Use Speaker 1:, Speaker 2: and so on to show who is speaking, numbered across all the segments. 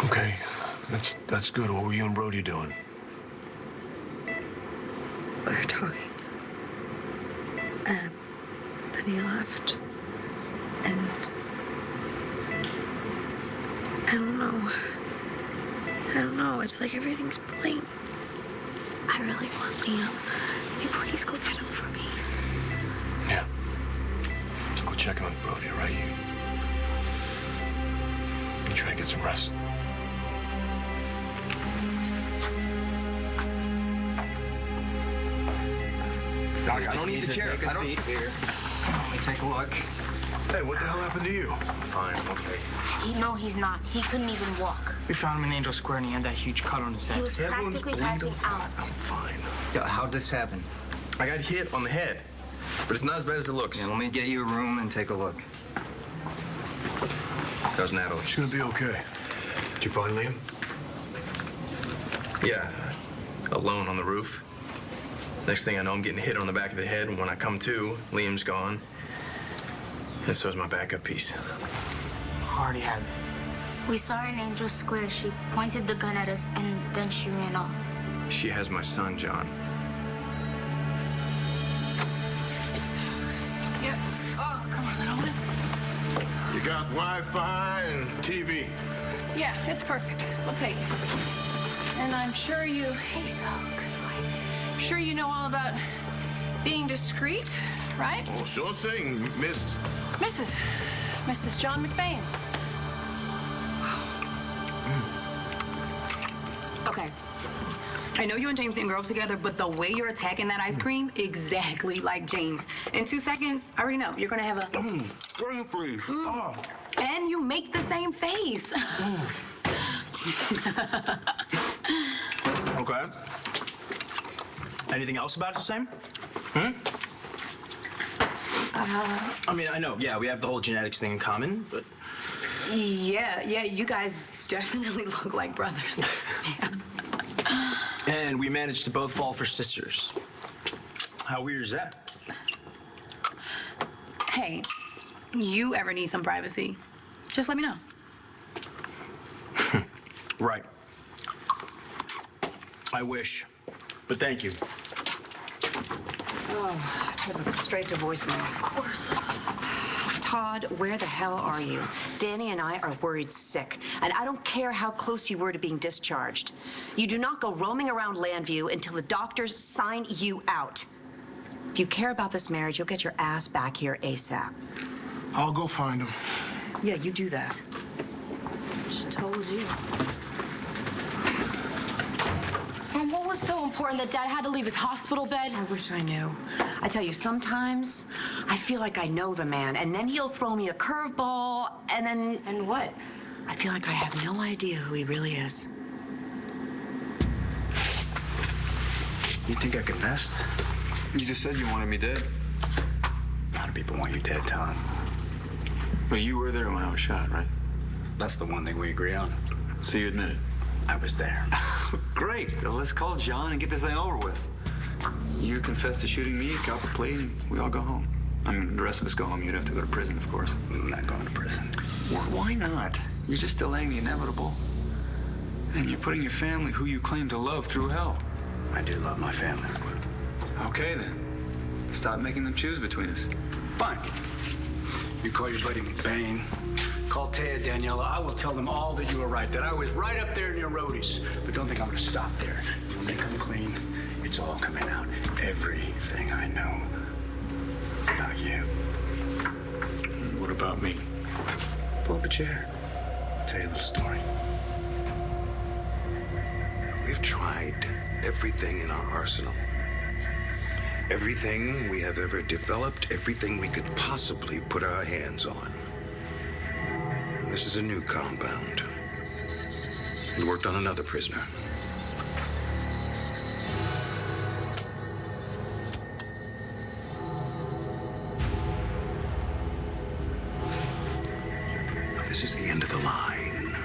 Speaker 1: Okay, that's good. What were you and Brody doing?
Speaker 2: We were talking. Then he left. And I don't know. It's like everything's blank. I really want Liam. Can you please go get him for me?
Speaker 1: Yeah. Go check on Brody, all right? You try to get some rest.
Speaker 3: Doc, I don't need the chair.
Speaker 4: Take a seat here. Let me take a look.
Speaker 1: Hey, what the hell happened to you?
Speaker 4: Fine, okay.
Speaker 5: No, he's not. He couldn't even walk.
Speaker 6: We found him in Angel Square and he had that huge cut on his head.
Speaker 5: He was practically passing out.
Speaker 1: I'm fine.
Speaker 4: Yeah, how'd this happen?
Speaker 3: I got hit on the head, but it's not as bad as it looks.
Speaker 4: Yeah, let me get you a room and take a look.
Speaker 3: How's Natalie?
Speaker 1: She's gonna be okay. Did you find Liam?
Speaker 3: Yeah, alone on the roof. Next thing I know, I'm getting hit on the back of the head, and when I come to, Liam's gone. And so's my backup piece.
Speaker 6: Already had it.
Speaker 5: We saw her in Angel Square. She pointed the gun at us, and then she ran off.
Speaker 3: She has my son, John.
Speaker 6: Yep. Oh, come on, little one.
Speaker 7: You got Wi-Fi and TV.
Speaker 8: Yeah, it's perfect. We'll take it. And I'm sure you... Here you go. Good boy. I'm sure you know all about being discreet, right?
Speaker 7: Oh, sure thing, Miss.
Speaker 8: Mrs. John McBain.
Speaker 9: Okay. I know you and James didn't grow up together, but the way you're attacking that ice cream, exactly like James. In 2 seconds, I already know you're gonna have a...
Speaker 1: Brain freeze. Oh.
Speaker 9: And you make the same face.
Speaker 6: Okay. Anything else about it the same? I mean, I know, yeah, we have the whole genetics thing in common, but...
Speaker 9: Yeah, you guys definitely look like brothers.
Speaker 6: And we managed to both fall for sisters. How weird is that?
Speaker 9: Hey, you ever need some privacy, just let me know.
Speaker 6: Right. I wish, but thank you.
Speaker 10: Oh, straight to voicemail. Of course. Todd, where the hell are you? Danny and I are worried sick, and I don't care how close you were to being discharged. You do not go roaming around Landview until the doctors sign you out. If you care about this marriage, you'll get your ass back here ASAP.
Speaker 7: I'll go find him.
Speaker 10: Yeah, you do that.
Speaker 5: She told you. And what was so important that Dad had to leave his hospital bed?
Speaker 10: I wish I knew. I tell you, sometimes I feel like I know the man, and then he'll throw me a curveball, and then...
Speaker 5: And what?
Speaker 10: I feel like I have no idea who he really is.
Speaker 6: You think I could nest?
Speaker 4: You just said you wanted me dead.
Speaker 6: A lot of people want you dead, Tom.
Speaker 4: But you were there when I was shot, right?
Speaker 6: That's the one thing we agree on.
Speaker 4: So you admit it?
Speaker 6: I was there.
Speaker 4: Great. Well, let's call John and get this thing over with. You confess to shooting me, cop a plea, and we all go home. I mean, the rest of us go home. You'd have to go to prison, of course.
Speaker 6: I'm not going to prison.
Speaker 4: Why not? You're just delaying the inevitable. And you're putting your family, who you claim to love, through hell.
Speaker 6: I do love my family.
Speaker 4: Okay, then. Stop making them choose between us.
Speaker 6: Fine. You call your buddy McBain. Call Taya, Daniela. I will tell them all that you were right, that I was right up there near Rhodey's. But don't think I'm going to stop there. When they come clean, it's all coming out. Everything I know about you.
Speaker 4: What about me?
Speaker 6: Pull up a chair. I'll tell you a little story.
Speaker 11: We've tried everything in our arsenal. Everything we have ever developed, everything we could possibly put our hands on. And this is a new compound. It worked on another prisoner. But this is the end of the line.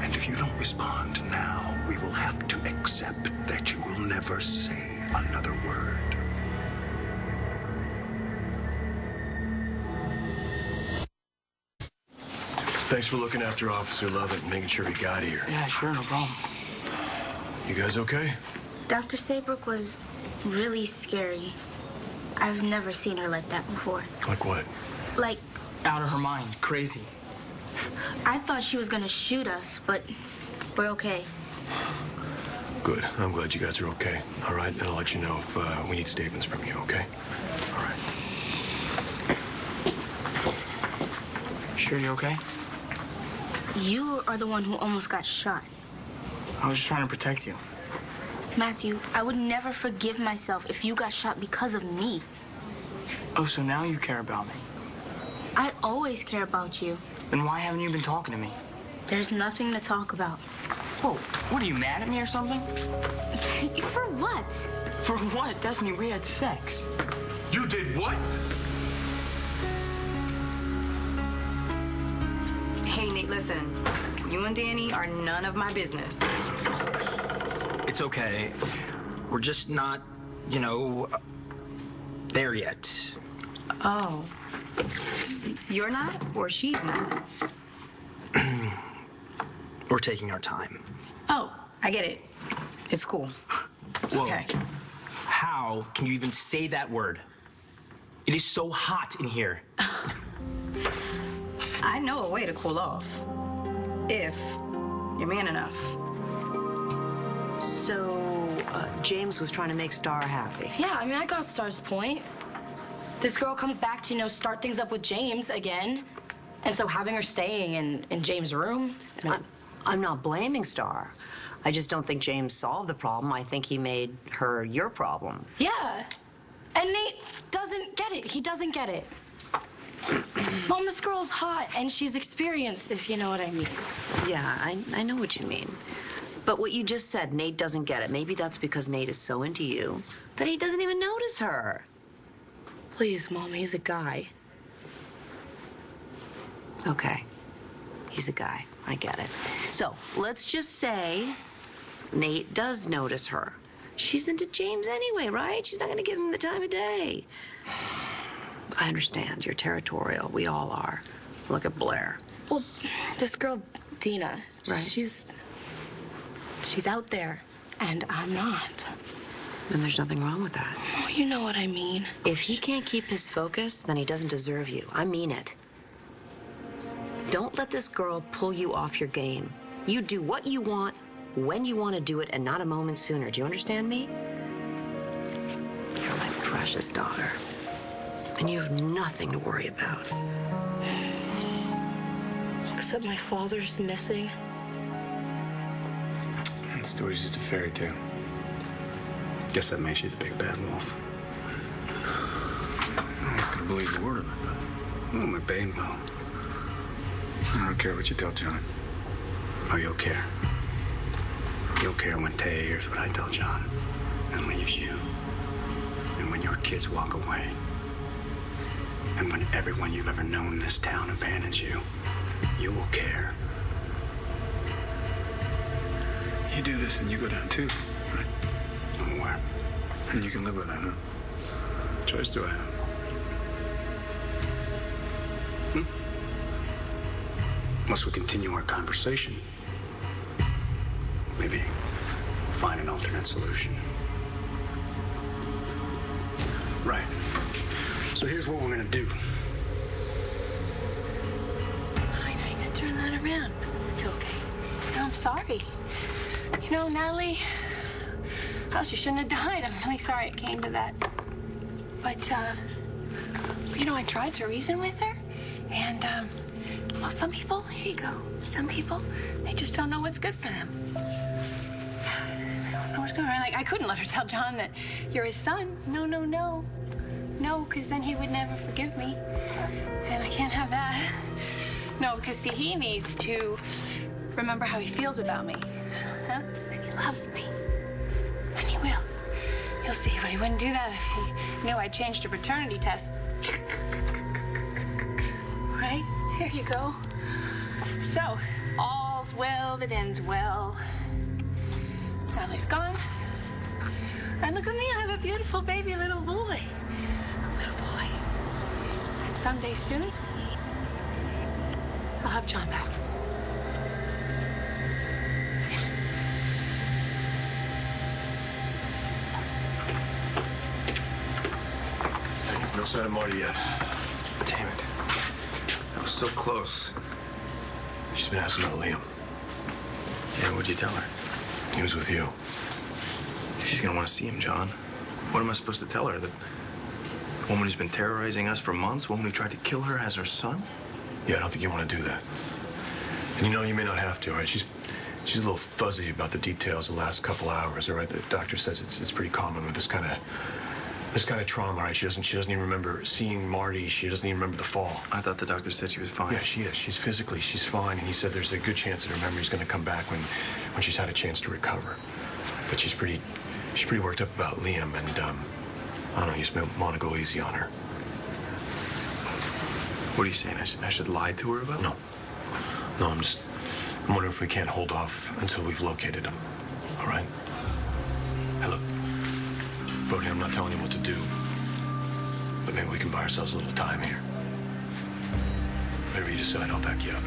Speaker 11: And if you don't respond now, we will have to accept that you will never say another word.
Speaker 1: Thanks for looking after Officer Lovett and making sure he got here.
Speaker 12: Yeah, sure, no problem.
Speaker 1: You guys okay?
Speaker 5: Dr. Saybrook was really scary. I've never seen her like that before.
Speaker 1: Like what?
Speaker 5: Like,
Speaker 12: Out of her mind, crazy.
Speaker 5: I thought she was gonna shoot us, but we're okay.
Speaker 1: Good. I'm glad you guys are okay. All right, and I'll let you know if we need statements from you, okay? All right.
Speaker 12: Sure you okay?
Speaker 5: You are the one who almost got shot.
Speaker 12: I was just trying to protect you.
Speaker 5: Matthew, I would never forgive myself if you got shot because of me.
Speaker 12: Oh, so now you care about me.
Speaker 5: I always care about you.
Speaker 12: Then why haven't you been talking to me?
Speaker 5: There's nothing to talk about.
Speaker 12: Whoa, what, are you mad at me or something?
Speaker 5: For what?
Speaker 12: For what? Destiny, we had sex.
Speaker 7: You did what?
Speaker 9: Hey, Nate, listen. You and Danny are none of my business.
Speaker 13: It's okay. We're just not, there yet.
Speaker 9: Oh. You're not, or she's not?
Speaker 13: We're taking our time.
Speaker 9: Oh, I get it. It's cool. It's
Speaker 13: Whoa.
Speaker 9: okay.
Speaker 13: How can you even say that word? It is so hot in here.
Speaker 9: I know a way to cool off. If you're man enough.
Speaker 10: So, James was trying to make Star happy.
Speaker 2: Yeah, I mean, I got Star's point. This girl comes back to, start things up with James again. And so having her staying in James' room.
Speaker 10: I'm not blaming Star. I just don't think James solved the problem. I think he made her your problem.
Speaker 2: Yeah. And Nate doesn't get it. He doesn't get it. Mom, this girl's hot and she's experienced, if you know what I mean.
Speaker 10: Yeah, I know what you mean. But what you just said, Nate doesn't get it. Maybe that's because Nate is so into you that he doesn't even notice her.
Speaker 2: Please, Mom, he's a guy.
Speaker 10: Okay. He's a guy. I get it. So, let's just say Nate does notice her. She's into James anyway, right? She's not going to give him the time of day. I understand. You're territorial. We all are. Look at Blair.
Speaker 2: Well, this girl, Dina,
Speaker 10: Right.
Speaker 2: she's out there, and I'm not.
Speaker 10: And there's nothing wrong with that.
Speaker 2: Oh, you know what I mean.
Speaker 10: If he can't keep his focus, then he doesn't deserve you. I mean it. Don't let this girl pull you off your game. You do what you want, when you want to do it, and not a moment sooner. Do you understand me? You're my precious daughter. And you have nothing to worry about.
Speaker 2: Except my father's missing.
Speaker 6: That story's just a fairy tale. Guess that makes you the big bad wolf. I'm not gonna believe a word of it, but McBain will. I don't care what you tell John. Oh, you'll care. You'll care when Taya hears what I tell John and leaves you. And when your kids walk away. And when everyone you've ever known in this town abandons you, you will care. You do this and you go down too, right? I'm aware. And you can live with that, huh? What choice do I have? Unless we continue our conversation. Maybe find an alternate solution. Right. So here's what we're gonna do.
Speaker 2: I know you can turn that around. It's okay. I'm sorry. Natalie, else you shouldn't have died. I'm really sorry it came to that. But, I tried to reason with her. And, well, some people, here you go. Some people, they just don't know what's good for them. They don't know what's good for them. I couldn't let her tell John that you're his son. No. No, because then he would never forgive me. And I can't have that. No, because, see, he needs to remember how he feels about me. Huh? And he loves me. And he will. You'll see, but he wouldn't do that if he knew I changed a paternity test. Right? Here you go. So, all's well that ends well. Natalie's gone. And look at me, I have a beautiful baby little boy. A little boy. And someday soon, I'll have John back.
Speaker 1: No sign of Marty yet.
Speaker 3: Damn it. That was so close.
Speaker 1: She's been asking about Liam.
Speaker 3: Yeah, what'd you tell her?
Speaker 1: He was with you.
Speaker 3: She's gonna want to see him, John. What am I supposed to tell her? That the woman who's been terrorizing us for months, the woman who tried to kill her, has her son?
Speaker 1: Yeah, I don't think you want to do that. And you know, you may not have to, all right? She's a little fuzzy about the details the last couple hours, all right? The doctor says it's pretty common with this kind of trauma, right? She doesn't even remember seeing Marty. She doesn't even remember the fall.
Speaker 3: I thought the doctor said she was fine.
Speaker 1: Yeah, she is. She's fine. And he said there's a good chance that her memory's going to come back when she's had a chance to recover. But she's pretty worked up about Liam, and I don't know. You just want to go easy on her.
Speaker 3: What are you saying? I should lie to her about?
Speaker 1: No, I'm wondering if we can't hold off until we've located him. All right? Hey, look, Brody, I'm not telling you what to do, but maybe we can buy ourselves a little time here. Whatever you decide, I'll back you up.